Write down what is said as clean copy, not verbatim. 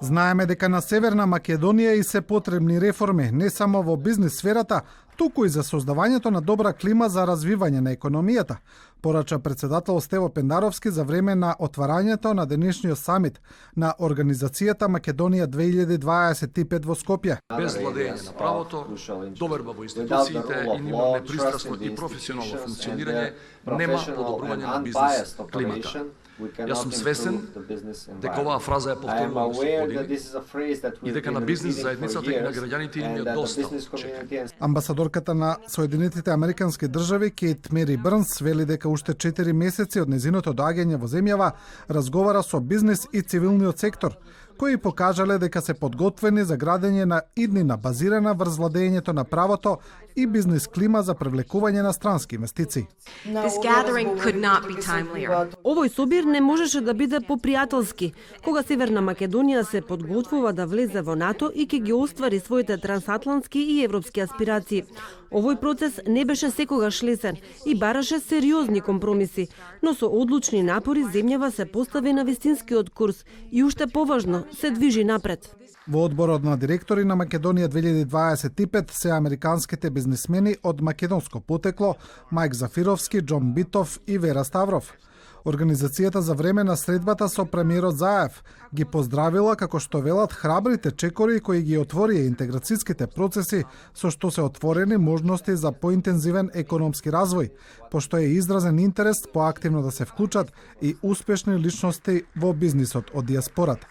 Знаеме дека на Северна Македонија и се потребни реформи, не само во бизнис сферата, туку и за создавањето на добра клима за развивање на економијата, порача председател Стево Пендаровски за време на отварањето на денешниот самит на Организацијата Македонија 2025 во Скопје. Без владење на правото, доверба во институциите и нивно непристрасно и професионално функционирање нема подобрување на бизнис климата. Јас сум свесен дека оваа фраза ја повторувам години и дека на бизнис заедницата и на граѓаните им е доста чекање. Амбасадорката на Соединетите Американски држави Кейт Мери Брнс вели дека уште 4 месеци од незиното доаѓање во земјава разговара со бизнис и цивилниот сектор, кои покажале дека се подготвени за градење на иднина базирана врз владењето на правото и бизнис клима за привлекување на странски инвестиции. Овој собир не можеше да биде попријателски, кога Северна Македонија се подготвува да влезе во НАТО и ќе ги оствари своите трансатлантски и европски аспирации. Овој процес не беше секогаш лесен и бараше сериозни компромиси, но со одлучни напори земјава се постави на вистинскиот курс и уште поважно се движи напред. Во одборот на директори на Македонија 2025 се американските бизнисмени од македонско потекло Мајк Зафировски, Џон Битов и Вера Ставров. Организацијата за време на средбата со премиерот Заев ги поздравила како што велат храбрите чекори кои ги отворија интеграцијските процеси со што се отворени можности за поинтензивен економски развој, пошто е изразен интерес поактивно да се вклучат и успешни личности во бизнисот од диаспората.